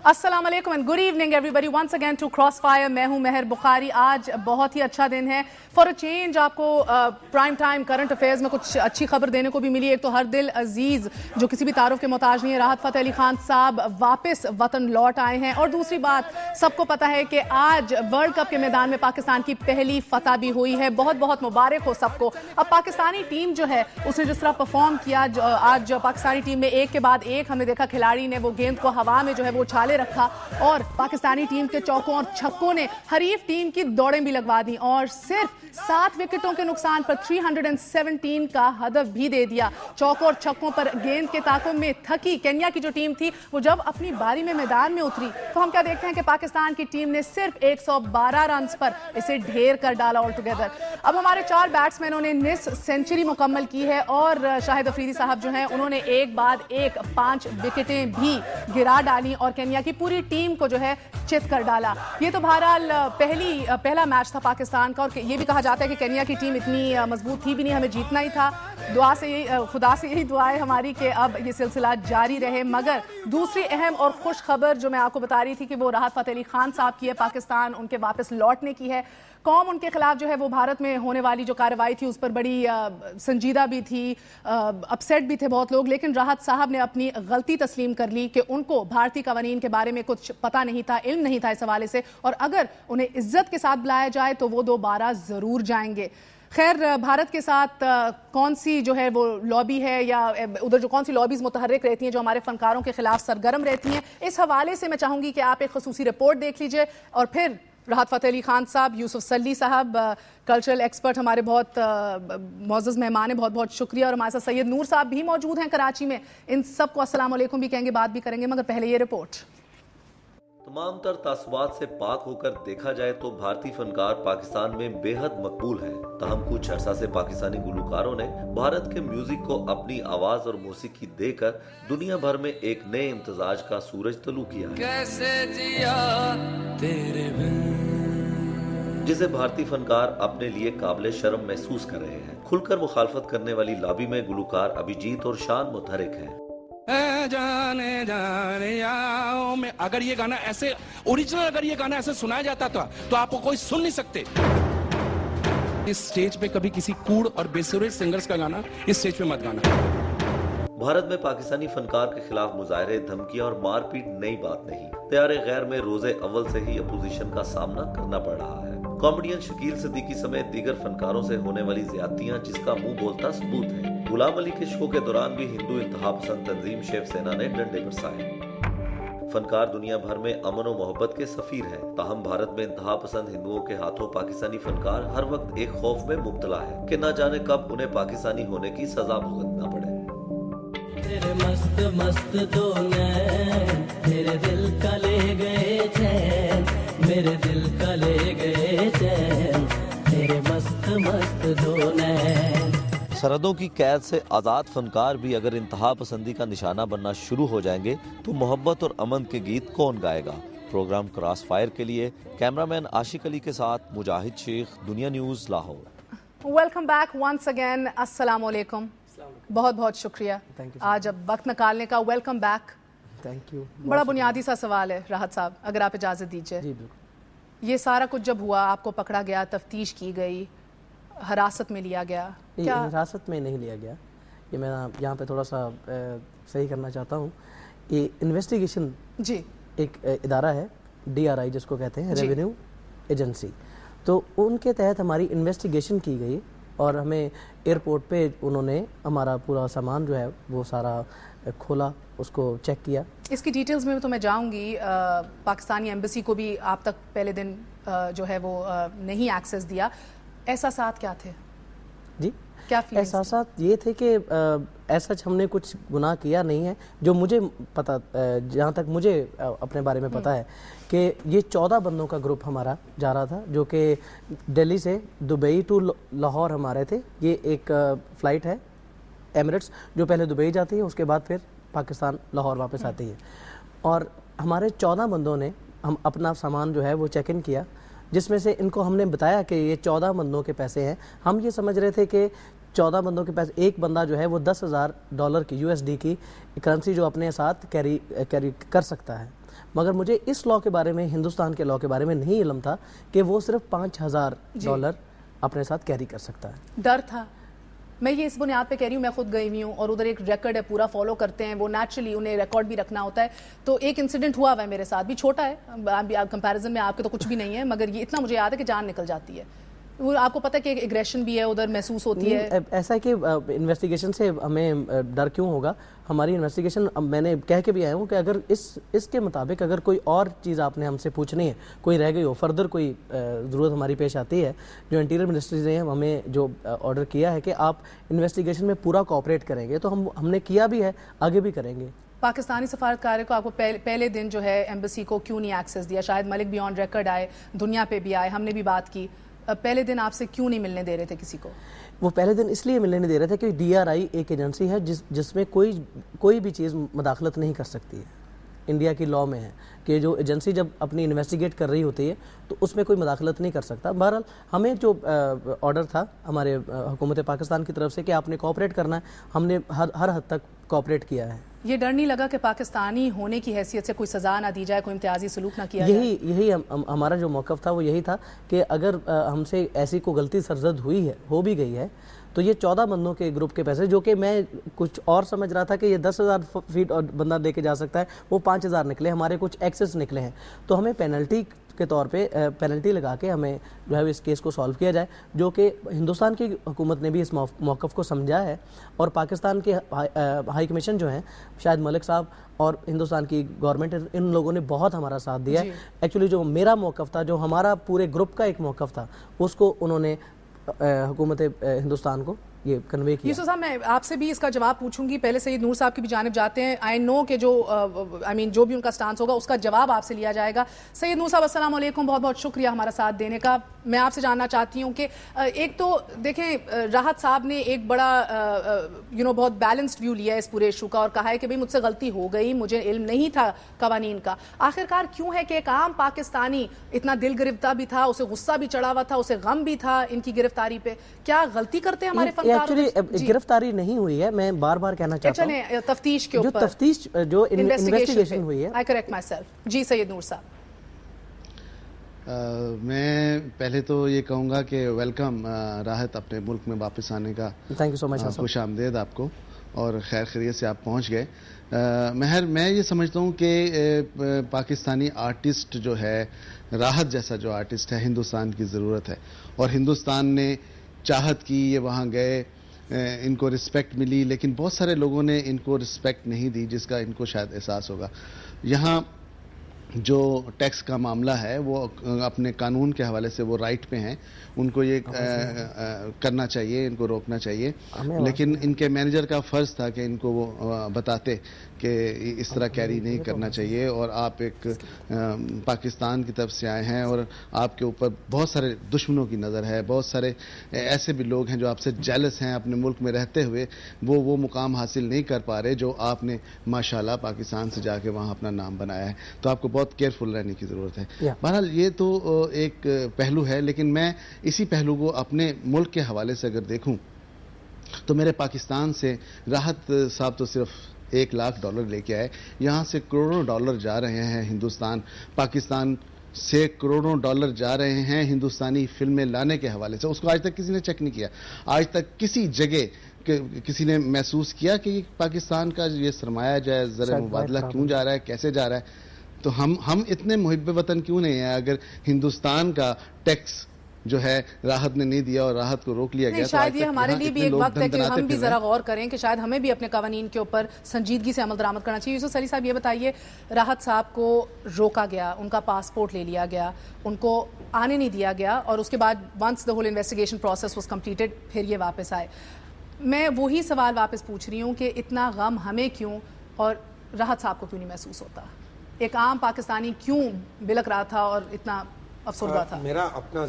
अस्सलाम वालेकुम and good evening everybody once again to crossfire. मैं हूं मेहर बुखारी। आज बहुत ही अच्छा दिन है फॉर अ चेंज। आपको प्राइम टाइम करंट अफेयर्स में कुछ अच्छी खबर देने को भी मिली। एक तो हर दिल अजीज जो किसी भी तारुफ के मोहताज नहीं है, राहत फ़तेह अली खान साहब वापस वतन लौट आए हैं। और दूसरी बात, सबको पता है कि आज वर्ल्ड कप के मैदान में पाकिस्तान की पहली फतह भी हुई है। बहुत बहुत मुबारक हो सबको। अब पाकिस्तानी टीम जो है उसने जिस तरह परफॉर्म किया, आज पाकिस्तानी टीम में एक के बाद एक हमने देखा खिलाड़ी ने वो गेंद को हवा में जो है वो उछाले रखा और पाकिस्तानी टीम के चौकों और छक्कों ने हरीफ टीम की दौड़ें भी लगवा दी और सिर्फ 7 विकेटों के नुकसान पर 317 का हदफ भी दे दिया। चौकों और छक्कों पर गेंद के ताकों में थकी केन्या की जो टीम थी वो जब अपनी बारी में मैदान में उतरी तो हम क्या देखते हैं कि पाकिस्तान की टीम ने सिर्फ 112 रन पर इसे ढेर कर डाला ऑल टुगेदर। अब हमारे 4 बैट्समैनों ने निस्फ सेंचुरी मुकम्मल की है और शाहिद अफरीदी साहब जो हैं उन्होंने एक बाद एक 5 विकेटें भी गिरा डाली और केन्या की पूरी टीम को जो है चित कर डाला। ये तो बहरहाल पहला मैच था पाकिस्तान का और ये भी कहा जाता है कि केन्या की टीम इतनी मजबूत थी भी नहीं, हमें जीतना ही था। खुदा से यही दुआ है हमारी कि अब ये सिलसिला जारी रहे। मगर दूसरी अहम और खुश खबर जो मैं आपको बता रही थी कि वो राहत फ़तेह अली खान साहब की है, पाकिस्तान उनके वापस लौटने की है। कौम उनके खिलाफ जो है वो भारत में होने वाली जो कार्रवाई थी उस पर बड़ी संजीदा भी थी, अपसेट भी थे बहुत लोग, लेकिन राहत साहब ने अपनी गलती तस्लीम कर ली कि उनको भारतीय कवानीन के बारे में कुछ पता नहीं था, इल्म नहीं था इस हवाले से और अगर उन्हें इज्जत के साथ बुलाया जाए तो वो दोबारा ज़रूर जाएंगे। खैर, भारत के साथ कौन सी जो है वो लॉबी है या उधर जो कौन सी लॉबीज़ मुतहर्रिक रहती हैं जो हमारे फनकारों के खिलाफ सरगर्म रहती हैं, इस हवाले से मैं चाहूँगी कि आप एक खसूसी रिपोर्ट देख लीजिए और फिर राहत फ़तेह अली खान साहब, यूसुफ सल्ली साहब कल्चरल एक्सपर्ट हमारे बहुत मौजूद मेहमान हैं, बहुत बहुत शुक्रिया। और हमारे साथ सैयद नूर साहब भी मौजूद हैं कराची में। इन सबको अस्सलाम वालेकुम भी कहेंगे, बात भी करेंगे, मगर पहले ये रिपोर्ट। तमाम तर तासुबात से पाक होकर देखा जाए तो भारतीय फनकार पाकिस्तान में बेहद मकबूल है। तहम कुछ अर्सा से पाकिस्तानी गुलकारों ने भारत के म्यूजिक को अपनी आवाज और मौसीकी देकर दुनिया भर में एक नए इम्तिजाज का सूरज तलू किया है। कैसे जिया तेरे जिसे भारतीय फनकार अपने लिए काबिल शर्म महसूस कर रहे हैं। खुलकर मुखालफत करने वाली लॉबी में गुलकार अभिजीत और शान मुतहरिक हैं। जाने जाने आओ में अगर ये गाना ऐसे ओरिजिनल अगर ये गाना ऐसे सुनाया जाता था तो आपको कोई सुन नहीं सकते। इस स्टेज पे कभी किसी कूड़ और बेसुरे सिंगर्स का गाना इस स्टेज पे मत गाना। भारत में पाकिस्तानी फनकार के खिलाफ मुजाहरे, धमकियां और मारपीट नई बात नहीं। तैयार गैर में रोजे अव्वल से ही अपोजिशन का सामना करना पड़ रहा है। कॉमेडियन शकील सिद्दीकी समेत दीगर फनकारों से होने वाली ज्यादतियां जिसका मुंह बोलता सबूत है। गुलाम अली के शो के दौरान भी हिंदू इंतहा पसंद तंजीम शिव सेना ने डंडे बरसाए। फनकार दुनिया भर में अमन और मोहब्बत के सफीर हैं। ताहम भारत में इंतहा पसंद हिंदुओं के हाथों पाकिस्तानी फनकार हर वक्त एक खौफ में मुब्तला है कि न जाने कब उन्हें पाकिस्तानी होने की सजा भुगतना पड़े। तेरे मस्त मस्त दो नैन मेरे दिल का ले गए चैन, मेरे दिल का ले गए चैन, तेरे मस्त मस्त दो नैन। सरहदों की कैद से आज़ाद फनकार भी अगर इंतहा पसंदी का निशाना बनना शुरू हो जाएंगे तो मोहब्बत और अमन के गीत कौन गाएगा। प्रोग्राम क्रॉस फायर के लिए कैमरामैन आशिक अली के साथ Mujahid Shaikh, Dunya news, Lahore. Welcome back once again, अस्सलाम वालेकुम। बहुत बहुत शुक्रिया आज अब वक्त निकालने का। Welcome back. Thank you. बड़ा बुनियादी सा सवाल है राहत साहब, अगर आप इजाज़त दीजिए। जी बिल्कुल। ये सारा कुछ जब हुआ, आपको पकड़ा गया, तफ्तीश की गई, हिरासत में लिया गया, क्या? हिरासत में नहीं लिया गया। ये मैं यहाँ पे थोड़ा सा सही करना चाहता हूँ। ये इन्वेस्टिगेशन जी एक इदारा है, DRI जिसको कहते हैं, रेवेन्यू एजेंसी, तो उनके तहत हमारी इन्वेस्टिगेशन की गई और हमें एयरपोर्ट पे उन्होंने हमारा पूरा सामान जो है वो सारा खोला, उसको चेक किया। इसकी डिटेल्स में तो मैं जाऊंगी। पाकिस्तानी एम्बेसी को भी आप तक पहले दिन जो है वो नहीं एक्सेस दिया। एहसासात क्या थे जी? क्या एहसासात ये थे कि ऐसा हमने कुछ गुनाह किया नहीं है। जो मुझे पता, जहाँ तक मुझे अपने बारे में पता है कि ये 14 बंदों का ग्रुप हमारा जा रहा था जो कि दिल्ली से दुबई टू लाहौर हमारे थे। ये एक फ़्लाइट है एमिरेट्स जो पहले दुबई जाती है, उसके बाद फिर पाकिस्तान लाहौर वापस आती है। और हमारे 14 बंदों ने हम अपना सामान जो है वो चेक इन किया, जिसमें से इनको हमने बताया कि ये 14 बंदों के पैसे हैं। हम ये समझ रहे थे कि 14 बंदों के पैसे, एक बंदा जो है वो $10,000 की USD की करेंसी जो अपने साथ कैरी कर सकता है। مگر مجھے اس لاء کے بارے میں, ہندوستان کے لاء کے بارے میں نہیں علم تھا کہ وہ صرف $5,000 اپنے ساتھ کیری کر سکتا ہے. ڈر تھا. میں یہ اس بنیاد پہ کہہ رہی ہوں, میں خود گئی ہوئی ہوں اور ادھر ایک ریکارڈ ہے, پورا فالو کرتے ہیں وہ, نیچرلی انہیں ریکارڈ بھی رکھنا ہوتا ہے. تو ایک انسیڈنٹ ہوا ہے میرے ساتھ بھی, چھوٹا ہے کمپیریزن میں آپ کے تو کچھ بھی نہیں ہے, مگر یہ اتنا مجھے یاد ہے کہ جان نکل جاتی ہے. وہ آپ کو پتہ ہے کہ ایگریشن بھی ہے ادھر محسوس ہوتی ہے. ایسا ہے کہ انویسٹیگیشن سے ہمیں ڈر کیوں ہوگا, ہماری انویسٹیگیشن, میں نے کہہ کے بھی آیا ہوں کہ اگر اس کے مطابق اگر کوئی اور چیز آپ نے ہم سے پوچھنی ہے, کوئی رہ گئی ہو, فردر کوئی ضرورت ہماری پیش آتی ہے, جو انٹیریئر منسٹریز نے ہمیں جو آرڈر کیا ہے کہ آپ انویسٹیگیشن میں پورا کوآپریٹ کریں گے, تو ہم نے کیا بھی ہے, آگے بھی کریں گے. پاکستانی سفارتکار کو آپ کو پہلے دن جو ہے ایمبیسی کو کیوں نہیں ایکسیس دیا؟ شاہد ملک بھی آن ریکارڈ آئے, دنیا پہ بھی آئے, ہم نے بھی بات کی, پہلے دن آپ سے کیوں نہیں ملنے دے رہے تھے کسی کو؟ وہ پہلے دن اس لیے ملنے نہیں دے رہے تھے کہ DRI ایک ایجنسی ہے جس میں کوئی بھی چیز مداخلت نہیں کر سکتی ہے. انڈیا کی لاء میں ہے کہ جو ایجنسی جب اپنی انویسٹیگیٹ کر رہی ہوتی ہے تو اس میں کوئی مداخلت نہیں کر سکتا. بہرحال ہمیں جو آرڈر تھا ہمارے حکومت پاکستان کی طرف سے کہ آپ نے کوآپریٹ کرنا ہے, ہم نے ہر حد تک کوآپریٹ کیا ہے. یہ ڈر نہیں لگا کہ پاکستانی ہونے کی حیثیت سے کوئی سزا نہ دی جائے, کوئی امتیازی سلوک نہ کیا جائے؟ یہی ہمارا جو موقف تھا وہ یہی تھا کہ اگر ہم سے ایسی کوئی غلطی سرزد ہوئی ہے, ہو بھی گئی ہے, تو یہ 14 بندوں کے گروپ کے پیسے, جو کہ میں کچھ اور سمجھ رہا تھا کہ یہ 10,000 فیٹ اور بندہ دے کے جا سکتا ہے, وہ 5,000 نکلے, ہمارے کچھ ایکسس نکلے ہیں, تو ہمیں پینلٹی کے طور پہ پینلٹی لگا کے ہمیں جو ہے اس کیس کو سالو کیا جائے, جو کہ ہندوستان کی حکومت نے بھی اس موقف کو سمجھا ہے, اور پاکستان کے ہائی کمیشن جو ہیں شاہد ملک صاحب اور ہندوستان کی گورنمنٹ, ان لوگوں نے بہت ہمارا ساتھ دیا ہے. ایکچولی جو میرا موقف تھا, جو ہمارا پورے گروپ کا ایک موقف تھا, اس کو انہوں نے حکومت ہندوستان کو یہ کنوے کیا. یوسف صاحب, میں آپ سے بھی اس کا جواب پوچھوں گی, پہلے سید نور صاحب کی بھی جانب جاتے ہیں. آئی نو کہ جو بھی ان کا سٹانس ہوگا اس کا جواب آپ سے لیا جائے گا. سید نور صاحب السلام علیکم, بہت بہت شکریہ ہمارا ساتھ دینے کا. میں آپ سے جاننا چاہتی ہوں کہ ایک تو دیکھیں, راحت صاحب نے ایک بڑا بہت بیلنسڈ ویو لیا ہے اس پورے ایشو کا, اور کہا ہے کہ بھئی مجھ سے غلطی ہو گئی, مجھے علم نہیں تھا قوانین کا. آخرکار کیوں ہے کہ ایک عام پاکستانی اتنا دل گرفتہ بھی تھا, اسے غصہ بھی چڑھا ہوا تھا, اسے غم بھی تھا ان کی گرفتاری پہ؟ کیا غلطی کرتے ہیں ہمارے ایکچولی گرفتاری نہیں ہوئی ہے, میں بار بار کہنا چاہتا ہوں. چلیں تفتیش کے اوپر, جو انویسٹیگیشن ہوئی ہے. I correct myself. جی سید نور صاحب. میں پہلے تو یہ کہوں گا کہ ویلکم راحت اپنے ملک میں واپس آنے کا. تھینک یو سو مچ. خوش آمدید آپ کو, اور خیر خیریت سے آپ پہنچ گئے. مہر, میں یہ سمجھتا ہوں کہ پاکستانی آرٹسٹ جو ہے, راحت جیسا جو آرٹسٹ ہے, ہندوستان کی ضرورت ہے, اور ہندوستان نے چاہت کی, یہ وہاں گئے, ان کو رسپیکٹ ملی, لیکن بہت سارے لوگوں نے ان کو رسپیکٹ نہیں دی, جس کا ان کو شاید احساس ہوگا. یہاں جو ٹیکس کا معاملہ ہے وہ اپنے قانون کے حوالے سے وہ رائٹ پہ ہیں, ان کو یہ کرنا چاہیے, ان کو روکنا چاہیے, لیکن ان کے مینیجر کا فرض تھا کہ ان کو وہ بتاتے کہ اس طرح کیری نہیں کرنا چاہیے, اور آپ ایک پاکستان کی طرف سے آئے ہیں, اور آپ کے اوپر بہت سارے دشمنوں کی نظر ہے, بہت سارے ایسے بھی لوگ ہیں جو آپ سے جیلس ہیں, اپنے ملک میں رہتے ہوئے وہ مقام حاصل نہیں کر پا رہے جو آپ نے ماشاءاللہ پاکستان سے جا کے وہاں اپنا نام بنایا ہے. تو آپ کو بہت کیئرفل رہنے کی ضرورت ہے. بہرحال یہ تو ایک پہلو ہے, لیکن میں اسی پہلو کو اپنے ملک کے حوالے سے اگر دیکھوں تو میرے پاکستان سے راحت صاحب تو صرف $1 لاکھ لے کے آئے, یہاں سے کروڑوں ڈالر جا رہے ہیں ہندوستان, پاکستان سے کروڑوں ڈالر جا رہے ہیں ہندوستانی فلمیں لانے کے حوالے سے. اس کو آج تک کسی نے چیک نہیں کیا, آج تک کسی جگہ کسی نے محسوس کیا کہ پاکستان کا یہ سرمایہ جائے زر مبادلہ کیوں جا رہا ہے, کیسے جا رہا ہے. تو ہم اتنے محب وطن کیوں نہیں ہیں اگر ہندوستان کا ٹیکس جو ہے راحت نے نہیں دیا اور راحت کو روک لیا گیا. شاید یہ ہمارے لیے بھی ایک وقت ہے کہ ہم بھی ذرا غور کریں کہ شاید ہمیں بھی اپنے قوانین کے اوپر سنجیدگی سے عمل درآمد کرنا چاہیے. یوسف علی صاحب یہ بتائیے, راحت صاحب کو روکا گیا, ان کا پاسپورٹ لے لیا گیا, ان کو آنے نہیں دیا گیا, اور اس کے بعد once the whole investigation process was completed پھر یہ واپس آئے. میں وہی سوال واپس پوچھ رہی ہوں کہ اتنا غم ہمیں کیوں اور راحت صاحب کو کیوں نہیں محسوس ہوتا؟ ایک عام پاکستانی کیوں بلک رہا تھا اور اتنا افسردہ تھا؟ میرا اپنا